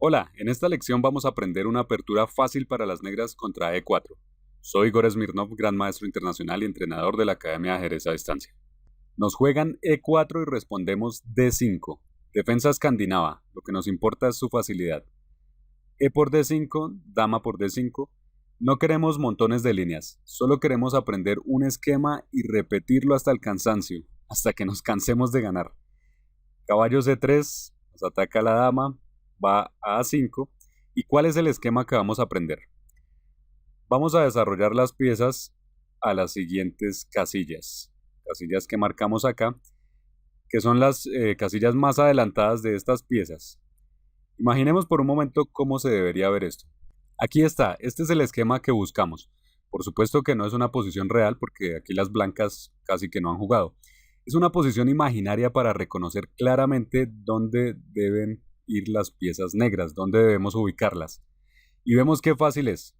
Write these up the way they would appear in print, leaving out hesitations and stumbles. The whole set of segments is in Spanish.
Hola, en esta lección vamos a aprender una apertura fácil para las negras contra E4. Soy Igor Smirnov, gran maestro internacional y entrenador de la Academia de Ajedrez a Distancia. Nos juegan E4 y respondemos D5. Defensa escandinava, lo que nos importa es su facilidad. E por D5, dama por D5. No queremos montones de líneas, solo queremos aprender un esquema y repetirlo hasta el cansancio, hasta que nos cansemos de ganar. Caballo C3, nos ataca la dama, va a A5. ¿Y cuál es el esquema que vamos a aprender? Vamos a desarrollar las piezas a las siguientes casillas. Casillas que marcamos acá, que son las casillas más adelantadas de estas piezas. Imaginemos por un momento cómo se debería ver esto. Aquí está, este es el esquema que buscamos. Por supuesto que no es una posición real porque aquí las blancas casi que no han jugado. Es una posición imaginaria para reconocer claramente dónde deben ir las piezas negras, dónde debemos ubicarlas. Y vemos qué fácil es.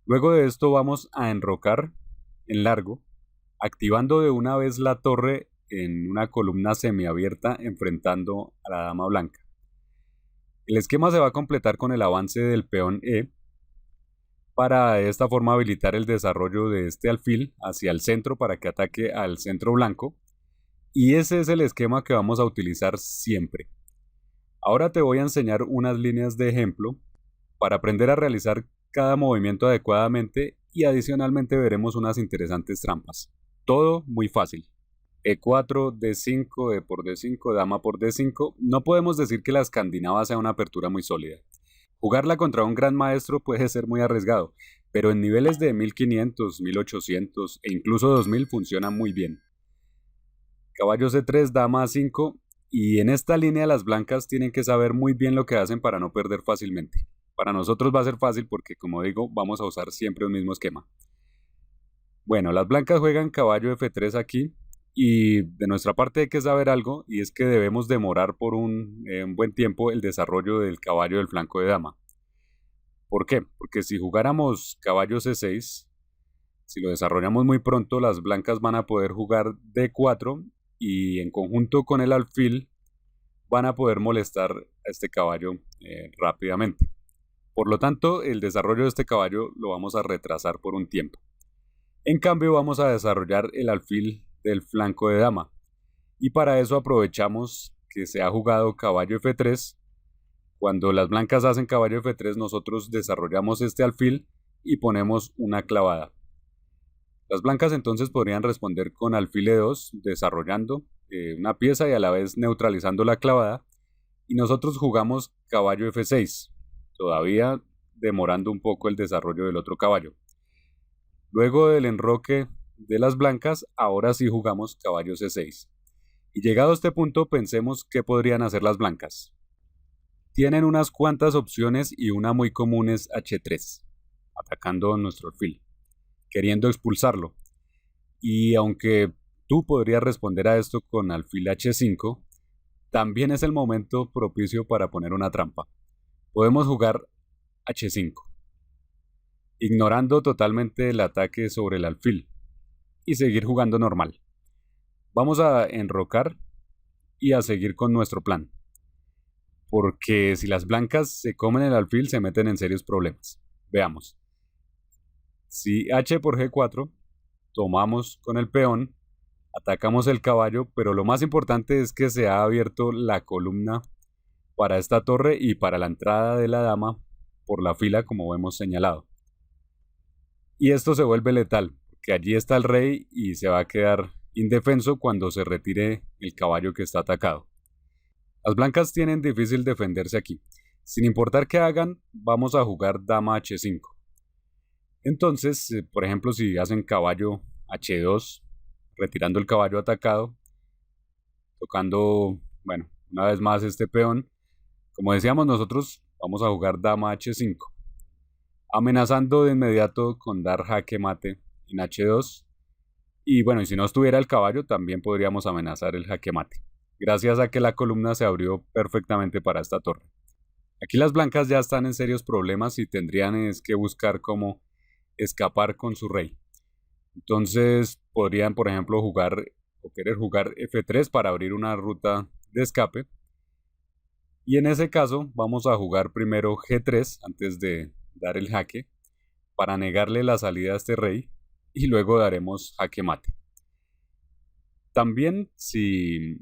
Luego de esto vamos a enrocar en largo, activando de una vez la torre en una columna semiabierta enfrentando a la dama blanca. El esquema se va a completar con el avance del peón E para de esta forma habilitar el desarrollo de este alfil hacia el centro para que ataque al centro blanco. Y ese es el esquema que vamos a utilizar siempre. Ahora te voy a enseñar unas líneas de ejemplo para aprender a realizar cada movimiento adecuadamente y adicionalmente veremos unas interesantes trampas. Todo muy fácil. E4, D5, E por D5, dama por D5. No podemos decir que la escandinava sea una apertura muy sólida. Jugarla contra un gran maestro puede ser muy arriesgado, pero en niveles de 1500, 1800 e incluso 2000 funciona muy bien. Caballo C3, dama A5, y en esta línea las blancas tienen que saber muy bien lo que hacen para no perder fácilmente. Para nosotros va a ser fácil porque, como digo, vamos a usar siempre el mismo esquema. Bueno, las blancas juegan caballo F3 aquí, y de nuestra parte hay que saber algo, y es que debemos demorar por un buen tiempo el desarrollo del caballo del flanco de dama. ¿Por qué? Porque si jugáramos caballo C6, si lo desarrollamos muy pronto, las blancas van a poder jugar D4 y en conjunto con el alfil van a poder molestar a este caballo rápidamente. Por lo tanto, el desarrollo de este caballo lo vamos a retrasar por un tiempo. En cambio, vamos a desarrollar el alfil del flanco de dama. Y para eso aprovechamos que se ha jugado caballo F3. Cuando las blancas hacen caballo F3, nosotros desarrollamos este alfil y ponemos una clavada. Las blancas entonces podrían responder con alfil E2, desarrollando una pieza y a la vez neutralizando la clavada. Y nosotros jugamos caballo F6, todavía demorando un poco el desarrollo del otro caballo. Luego del enroque de las blancas, ahora sí jugamos caballo C6. Y llegado a este punto, pensemos qué podrían hacer las blancas. Tienen unas cuantas opciones y una muy común es H3, atacando nuestro alfil, queriendo expulsarlo. Y aunque tú podrías responder a esto con alfil H5, también es el momento propicio para poner una trampa. Podemos jugar H5, ignorando totalmente el ataque sobre el alfil y seguir jugando normal. Vamos a enrocar y a seguir con nuestro plan, porque si las blancas se comen el alfil se meten en serios problemas. Veamos. Si H por G4, tomamos con el peón, atacamos el caballo, pero lo más importante es que se ha abierto la columna para esta torre y para la entrada de la dama por la fila, como hemos señalado. Y esto se vuelve letal, porque allí está el rey y se va a quedar indefenso cuando se retire el caballo que está atacado. Las blancas tienen difícil defenderse aquí. Sin importar qué hagan, vamos a jugar dama H5. Entonces, por ejemplo, si hacen caballo H2, retirando el caballo atacado, tocando, bueno, una vez más este peón, como decíamos nosotros, vamos a jugar dama H5, amenazando de inmediato con dar jaque mate en H2. Y bueno, y si no estuviera el caballo, también podríamos amenazar el jaque mate, gracias a que la columna se abrió perfectamente para esta torre. Aquí las blancas ya están en serios problemas y tendrían que buscar cómo escapar con su rey. Entonces podrían, por ejemplo, jugar o querer jugar F3 para abrir una ruta de escape. Y en ese caso vamos a jugar primero G3 antes de dar el jaque para negarle la salida a este rey y luego daremos jaque mate. También si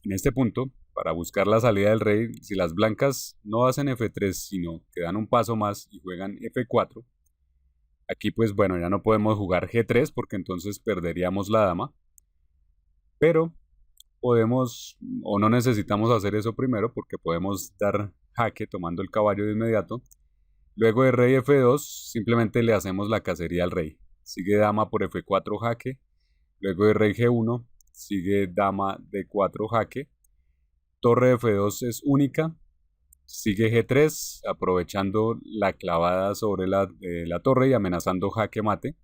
en este punto, para buscar la salida del rey, si las blancas no hacen F3 sino que dan un paso más y juegan F4, aquí pues bueno, ya no podemos jugar G3 porque entonces perderíamos la dama, pero podemos o no necesitamos hacer eso primero porque podemos dar jaque tomando el caballo de inmediato. Luego de rey F2 simplemente le hacemos la cacería al rey. Sigue dama por F4 jaque. Luego de rey G1 sigue dama D4 jaque. Torre F2 es única. Sigue G3 aprovechando la clavada sobre la torre y amenazando jaque mate.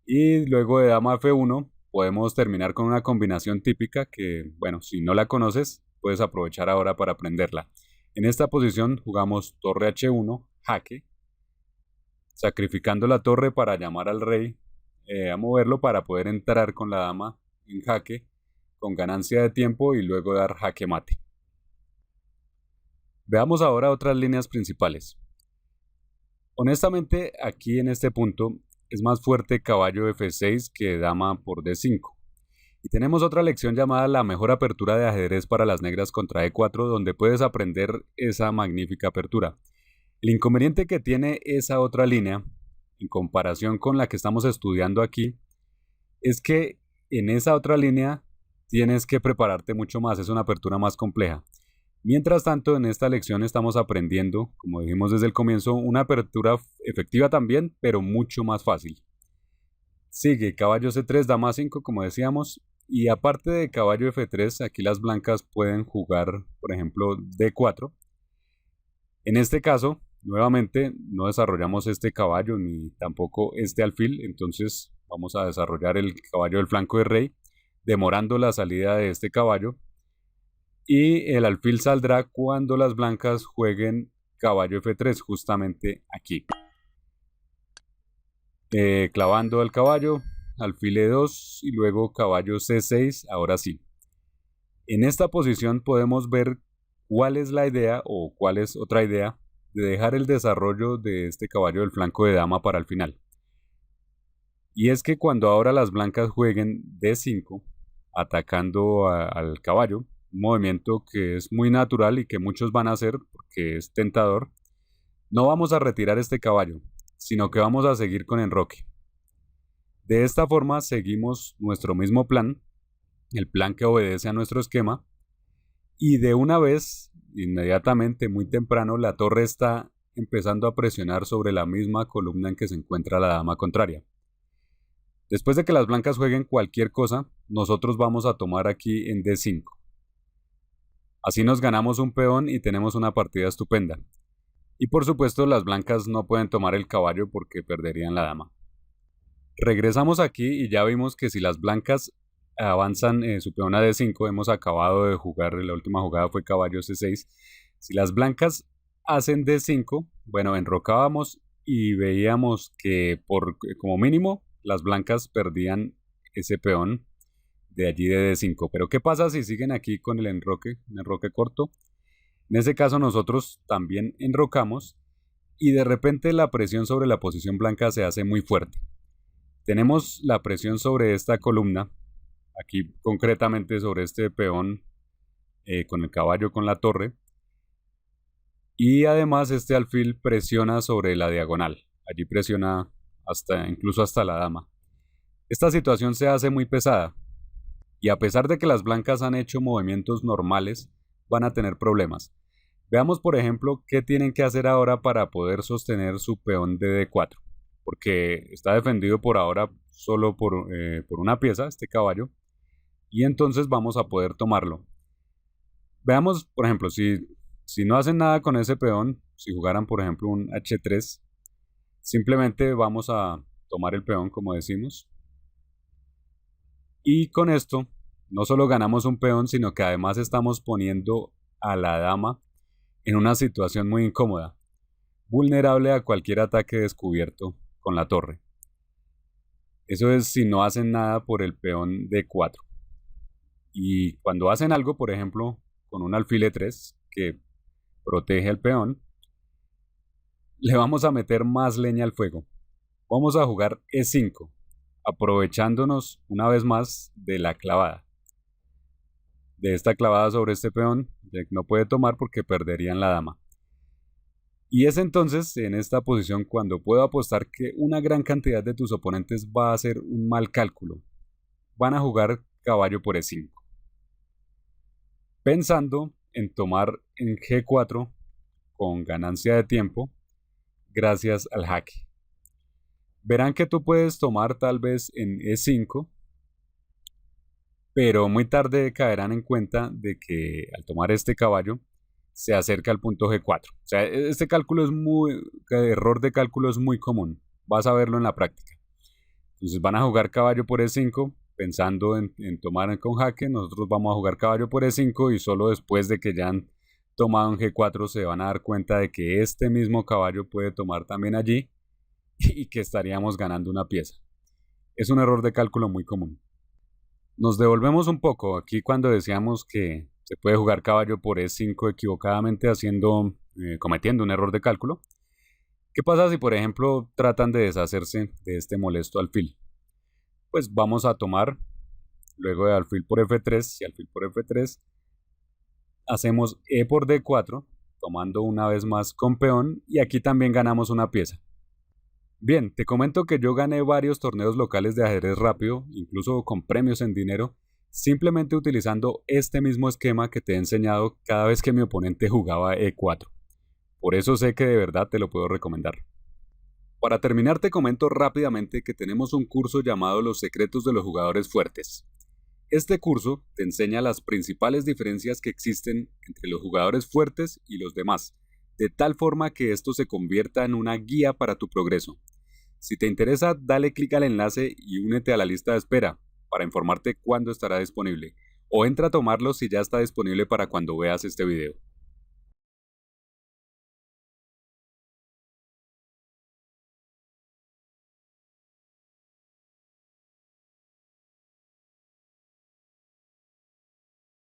Y luego de dama F1 podemos terminar con una combinación típica que, bueno, si no la conoces, puedes aprovechar ahora para aprenderla. En esta posición jugamos torre H1, jaque, sacrificando la torre para llamar al rey a moverlo para poder entrar con la dama en jaque con ganancia de tiempo y luego dar jaque mate. Veamos ahora otras líneas principales. Honestamente, aquí en este punto es más fuerte caballo F6 que dama por D5. Y tenemos otra lección llamada la mejor apertura de ajedrez para las negras contra E4, donde puedes aprender esa magnífica apertura. El inconveniente que tiene esa otra línea, en comparación con la que estamos estudiando aquí, es que en esa otra línea tienes que prepararte mucho más, es una apertura más compleja. Mientras tanto, en esta lección estamos aprendiendo, como dijimos desde el comienzo, una apertura efectiva también, pero mucho más fácil. Sigue caballo C3, dama 5, como decíamos, y aparte de caballo F3, aquí las blancas pueden jugar, por ejemplo, D4. En este caso, nuevamente, no desarrollamos este caballo ni tampoco este alfil, entonces vamos a desarrollar el caballo del flanco de rey, demorando la salida de este caballo. Y el alfil saldrá cuando las blancas jueguen caballo F3, justamente aquí. Clavando el caballo, alfil E2 y luego caballo C6, ahora sí. En esta posición podemos ver cuál es la idea o cuál es otra idea de dejar el desarrollo de este caballo del flanco de dama para el final. Y es que cuando ahora las blancas jueguen D5, atacando al caballo, un movimiento que es muy natural y que muchos van a hacer porque es tentador, no vamos a retirar este caballo, sino que vamos a seguir con enroque. De esta forma seguimos nuestro mismo plan, el plan que obedece a nuestro esquema, y de una vez, inmediatamente, muy temprano, la torre está empezando a presionar sobre la misma columna en que se encuentra la dama contraria. Después de que las blancas jueguen cualquier cosa, nosotros vamos a tomar aquí en D5. Así nos ganamos un peón y tenemos una partida estupenda. Y por supuesto las blancas no pueden tomar el caballo porque perderían la dama. Regresamos aquí y ya vimos que si las blancas avanzan su peón a D5, hemos acabado de jugar, la última jugada fue caballo C6. Si las blancas hacen D5, bueno, enrocábamos y veíamos que como mínimo las blancas perdían ese peón de allí de D5. Pero ¿qué pasa si siguen aquí con el enroque, un enroque corto? En ese caso nosotros también enrocamos y de repente la presión sobre la posición blanca se hace muy fuerte. Tenemos la presión sobre esta columna, aquí concretamente sobre este peón con el caballo con la torre, y además este alfil presiona sobre la diagonal, allí presiona incluso hasta la dama. Esta situación se hace muy pesada y a pesar de que las blancas han hecho movimientos normales, van a tener problemas. Veamos por ejemplo qué tienen que hacer ahora para poder sostener su peón de D4, porque está defendido por ahora solo por una pieza, este caballo, y entonces vamos a poder tomarlo. Veamos por ejemplo, si no hacen nada con ese peón, si jugaran por ejemplo un H3, simplemente vamos a tomar el peón como decimos, y con esto no solo ganamos un peón, sino que además estamos poniendo a la dama en una situación muy incómoda, vulnerable a cualquier ataque descubierto con la torre. Eso es si no hacen nada por el peón D4. Y cuando hacen algo, por ejemplo, con un alfil E3, que protege al peón, le vamos a meter más leña al fuego. Vamos a jugar E5, aprovechándonos una vez más de la clavada. De esta clavada sobre este peón, Jack no puede tomar porque perderían la dama. Y es entonces en esta posición cuando puedo apostar que una gran cantidad de tus oponentes va a hacer un mal cálculo. Van a jugar caballo por E5, pensando en tomar en G4 con ganancia de tiempo gracias al jaque. Verán que tú puedes tomar tal vez en E5, pero muy tarde caerán en cuenta de que al tomar este caballo se acerca al punto G4. O sea, este error de cálculo es muy común. Vas a verlo en la práctica. Entonces van a jugar caballo por E5 pensando en tomar con jaque. Nosotros vamos a jugar caballo por E5 y solo después de que ya han tomado en G4 se van a dar cuenta de que este mismo caballo puede tomar también allí y que estaríamos ganando una pieza. Es un error de cálculo muy común. Nos devolvemos un poco aquí cuando decíamos que se puede jugar caballo por E5 equivocadamente cometiendo un error de cálculo. ¿Qué pasa si por ejemplo tratan de deshacerse de este molesto alfil? Pues vamos a tomar, luego de alfil por F3 y alfil por F3, hacemos E por D4, tomando una vez más con peón y aquí también ganamos una pieza. Bien, te comento que yo gané varios torneos locales de ajedrez rápido, incluso con premios en dinero, simplemente utilizando este mismo esquema que te he enseñado cada vez que mi oponente jugaba E4. Por eso sé que de verdad te lo puedo recomendar. Para terminar te comento rápidamente que tenemos un curso llamado Los secretos de los jugadores fuertes. Este curso te enseña las principales diferencias que existen entre los jugadores fuertes y los demás, de tal forma que esto se convierta en una guía para tu progreso. Si te interesa, dale clic al enlace y únete a la lista de espera para informarte cuándo estará disponible, o entra a tomarlo si ya está disponible para cuando veas este video.